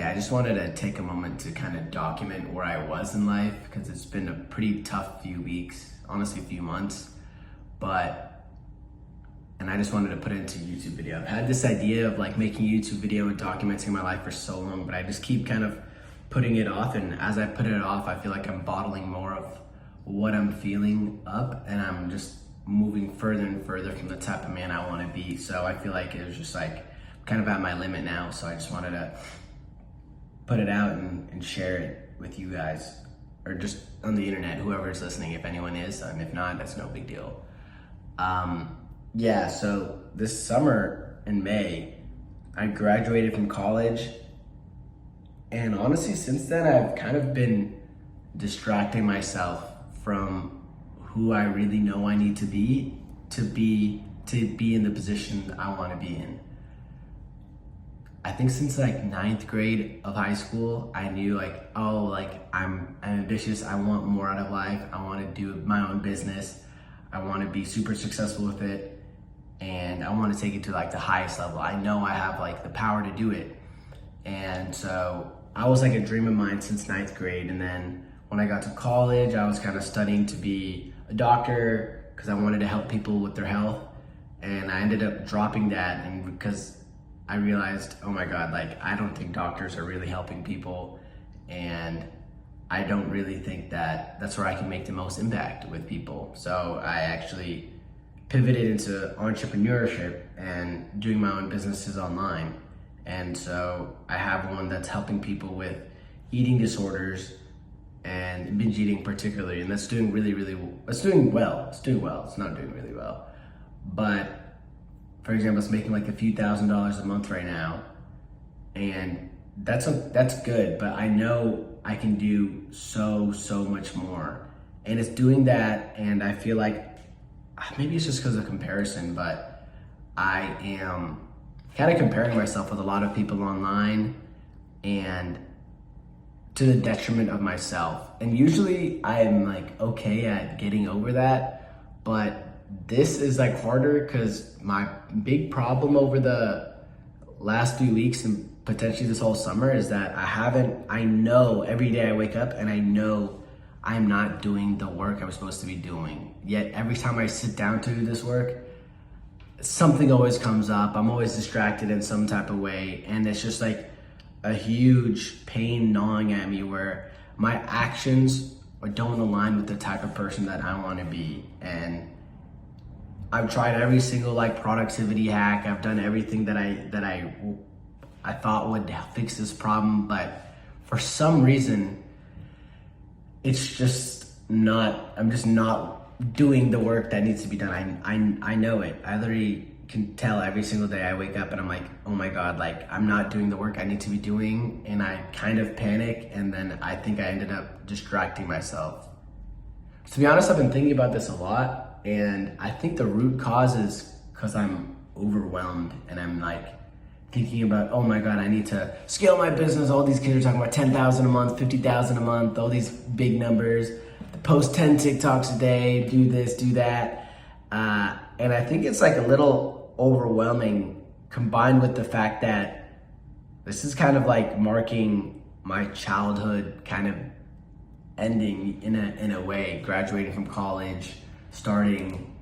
I just wanted to take a moment to kind of document where I was in life, because it's been a pretty tough few weeks, honestly, a few months. And I just wanted to put it into a YouTube video. I've had this idea of like making a YouTube video and documenting my life for so long, but I just keep kind of putting it off. And as I put it off, I feel like I'm bottling more of what I'm feeling up, and I'm just moving further and further from the type of man I want to be. So I feel like it was just like kind of at my limit now. So I just wanted to put it out and share it with you guys, or just on the internet, whoever is listening, if anyone is, and if not, that's no big deal. Yeah, so this summer in May, I graduated from college, and honestly, since then, I've kind of been distracting myself from who I really know I need to be in the position I want to be in. I think since like 9th grade of high school, I knew like, oh, like I'm ambitious. I want more out of life. I want to do my own business. I want to be super successful with it. And I want to take it to like the highest level. I know I have like the power to do it. And so I was like a dream of mine since 9th grade. And then when I got to college, I was kind of studying to be a doctor because I wanted to help people with their health. And I ended up dropping that, and because I realized, oh my God, like I don't think doctors are really helping people, and I don't really think that that's where I can make the most impact with people. So I actually pivoted into entrepreneurship and doing my own businesses online. And so I have one that's helping people with eating disorders and binge eating particularly, and that's doing it's doing well. It's not doing really well. But for example, it's making like a few $1,000s a month right now. And that's good, but I know I can do so much more. And it's doing that, and I feel like maybe it's just because of comparison, but I am kind of comparing myself with a lot of people online, and to the detriment of myself. And usually I'm like okay at getting over that, but this is like harder because my big problem over the last few weeks and potentially this whole summer is that I know every day I wake up and I know I'm not doing the work I'm supposed to be doing. Yet every time I sit down to do this work, something always comes up. I'm always distracted in some type of way. And it's just like a huge pain gnawing at me where my actions don't align with the type of person that I want to be. And I've tried every single like productivity hack. I've done everything that I thought would fix this problem, but for some reason, it's just not, I'm just not doing the work that needs to be done. I know it. I literally can tell every single day I wake up and I'm like, oh my God, like I'm not doing the work I need to be doing. And I kind of panic, and then I think I ended up distracting myself. To be honest, I've been thinking about this a lot, and I think the root cause is because I'm overwhelmed and I'm like thinking about, oh my God, I need to scale my business. All these kids are talking about 10,000 a month, 50,000 a month, all these big numbers, post 10 TikToks a day, do this, do that. And I think it's like a little overwhelming, combined with the fact that this is kind of like marking my childhood kind of ending in a way, graduating from college, starting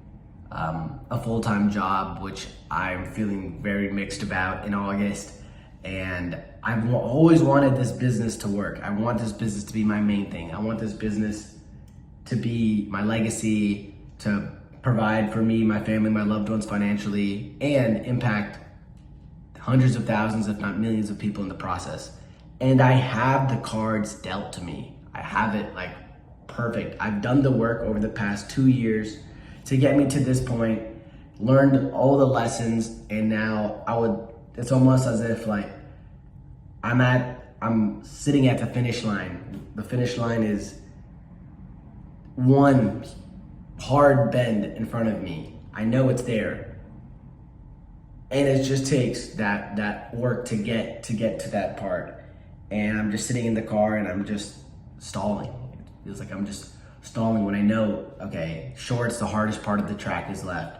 a full-time job, which I'm feeling very mixed about in August. And I've always wanted this business to work. I want this business to be my main thing. I want this business to be my legacy, to provide for me, my family, my loved ones financially, and impact hundreds of thousands, if not millions of people in the process. And I have the cards dealt to me. I have it like perfect. I've done the work over the past 2 years to get me to this point, learned all the lessons, and now it's almost as if like I'm sitting at the finish line. The finish line is one hard bend in front of me. I know it's there. And it just takes that work to get to that part. And I'm just sitting in the car and I'm just stalling. It feels like I'm just stalling when I know, okay, sure, it's the hardest part of the track is left,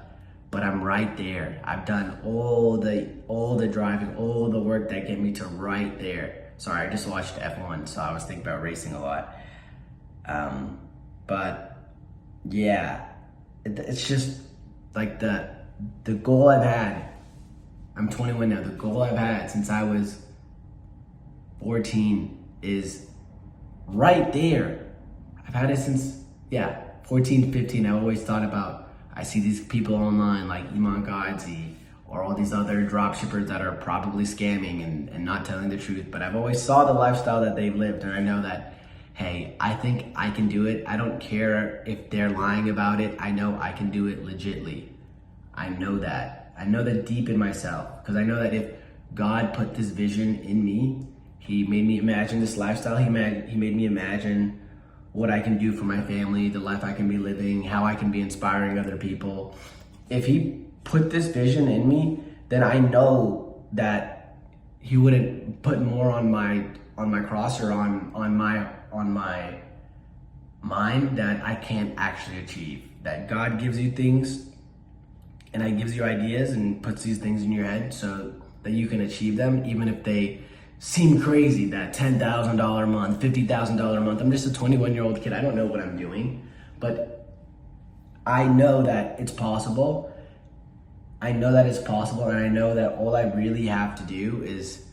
but I'm right there. I've done all the driving, all the work that get me to right there. Sorry, I just watched F1, so I was thinking about racing a lot. But yeah, it's just like the goal I've had. I'm 21 now. The goal I've had since I was 14 is right there. I've had it since 14, 15. I've always thought about, I see these people online like Iman Gadzhi or all these other dropshippers that are probably scamming and not telling the truth. But I've always saw the lifestyle that they've lived, and I know that, hey, I think I can do it. I don't care if they're lying about it. I know I can do it legitly. I know that. I know that deep in myself, because I know that if God put this vision in me, he made me imagine this lifestyle. He made me imagine what I can do for my family, the life I can be living, how I can be inspiring other people. If he put this vision in me, then I know that he wouldn't put more on my cross or on my mind that I can't actually achieve. That God gives you things and he gives you ideas and puts these things in your head so that you can achieve them, even if they seem crazy. That $10,000 a month, $50,000 a month. I'm just a 21-year-old kid. I don't know what I'm doing, but I know that it's possible. I know that it's possible, and I know that all I really have to do is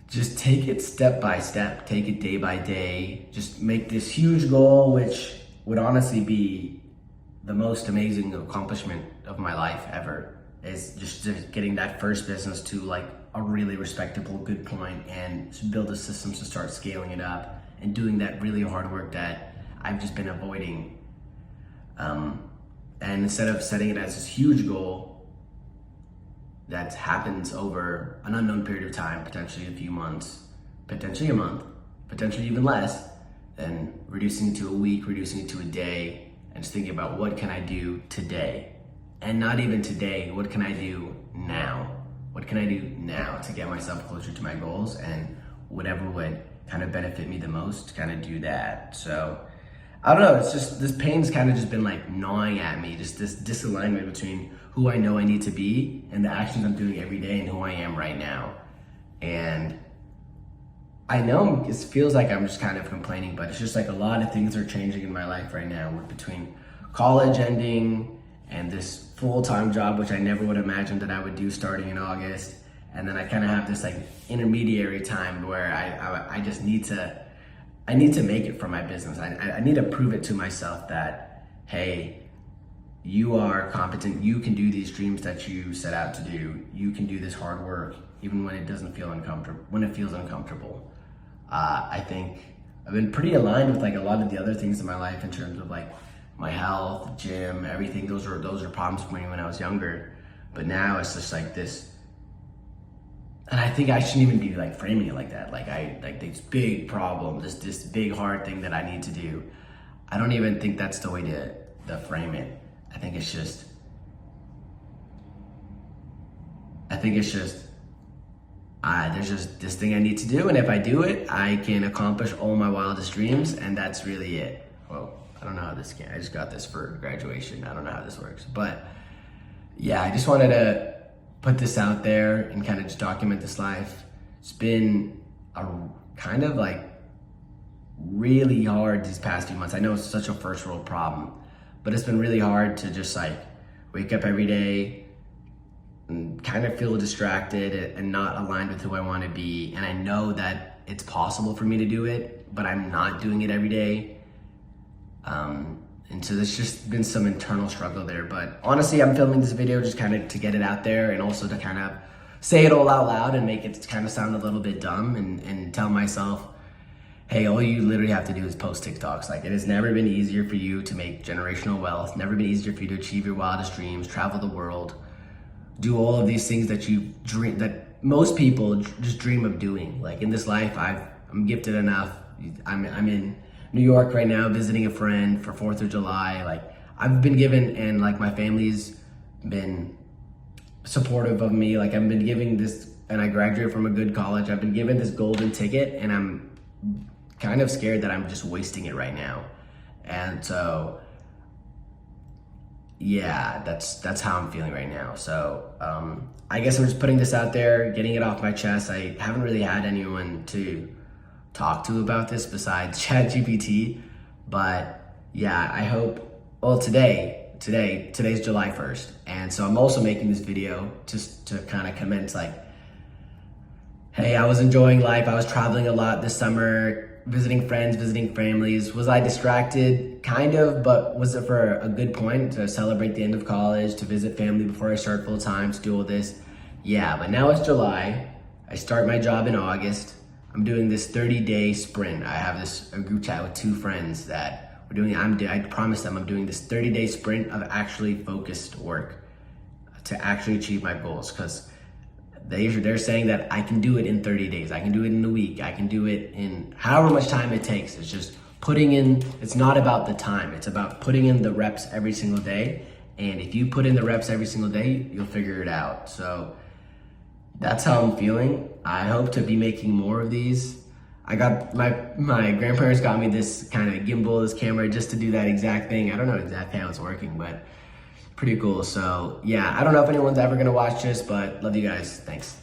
just take it step by step, take it day by day, just make this huge goal, which would honestly be the most amazing accomplishment of my life ever, is just getting that first business to like a really respectable, good point, and build the systems to start scaling it up and doing that really hard work that I've just been avoiding. And instead of setting it as this huge goal that happens over an unknown period of time, potentially a few months, potentially a month, potentially even less, then reducing it to a week, reducing it to a day, and just thinking about what can I do today? And not even today, what can I do now? What can I do now to get myself closer to my goals, and whatever would kind of benefit me the most, kind of do that. So I don't know, it's just, this pain's kind of just been like gnawing at me, just this disalignment between who I know I need to be and the actions I'm doing every day and who I am right now. And I know it feels like I'm just kind of complaining, but it's just like a lot of things are changing in my life right now, between college ending and this full-time job, which I never would have imagined that I would do starting in August. And then I kind of have this like intermediary time where I just need to, make it for my business. I need to prove it to myself that, hey, you are competent. You can do these dreams that you set out to do. You can do this hard work, even when it doesn't feel uncomfortable, when it feels uncomfortable. I think I've been pretty aligned with like a lot of the other things in my life in terms of like my health, gym, everything. Those are problems for me when I was younger. But now it's just like this. And I think I shouldn't even be like framing it like that. Like this big problem, this big hard thing that I need to do. I don't even think that's the way to frame it. I think it's just there's just this thing I need to do, and if I do it, I can accomplish all my wildest dreams, and that's really it. Well, I don't know how this I just got this for graduation. I don't know how this works, but yeah, I just wanted to put this out there and kind of just document this life. It's been a kind of like really hard these past few months. I know it's such a first world problem, but it's been really hard to just like wake up every day and kind of feel distracted and not aligned with who I want to be. And I know that it's possible for me to do it, but I'm not doing it every day. And so there's just been some internal struggle there. But honestly, I'm filming this video just kind of to get it out there, and also to kind of say it all out loud and make it kind of sound a little bit dumb, and tell myself, hey, all you literally have to do is post TikToks. Like, it has never been easier for you to make generational wealth, never been easier for you to achieve your wildest dreams, travel the world, do all of these things that you dream, that most people just dream of doing. Like, in this life, I'm gifted enough. I'm in New York right now visiting a friend for 4th of July. Like, I've been given, and like my family's been supportive of me. Like, I've been giving this, and I graduated from a good college. I've been given this golden ticket, and I'm kind of scared that I'm just wasting it right now. And so yeah, that's how I'm feeling right now. So I guess I'm just putting this out there, getting it off my chest. I haven't really had anyone to talk to about this besides ChatGPT, but yeah, I hope. Well, today's July 1st, and so I'm also making this video just to kind of commence like, hey, I was enjoying life. I was traveling a lot this summer, visiting friends, visiting families. Was I distracted? Kind of, but was it for a good point to celebrate the end of college, to visit family before I start full time, to do all this? Yeah, but now it's July. I start my job in August. I'm doing this 30-day sprint. I have a group chat with 2 friends that we're doing. I promised them I'm doing this 30-day sprint of actually focused work to actually achieve my goals, because they're saying that I can do it in 30 days. I can do it in a week. I can do it in however much time it takes. It's just putting in, it's not about the time. It's about putting in the reps every single day. And if you put in the reps every single day, you'll figure it out. So that's how I'm feeling. I hope to be making more of these. I got, my grandparents got me this kind of gimbal, this camera, just to do that exact thing. I don't know exactly how it's working, but pretty cool. So yeah, I don't know if anyone's ever gonna watch this, but love you guys. Thanks.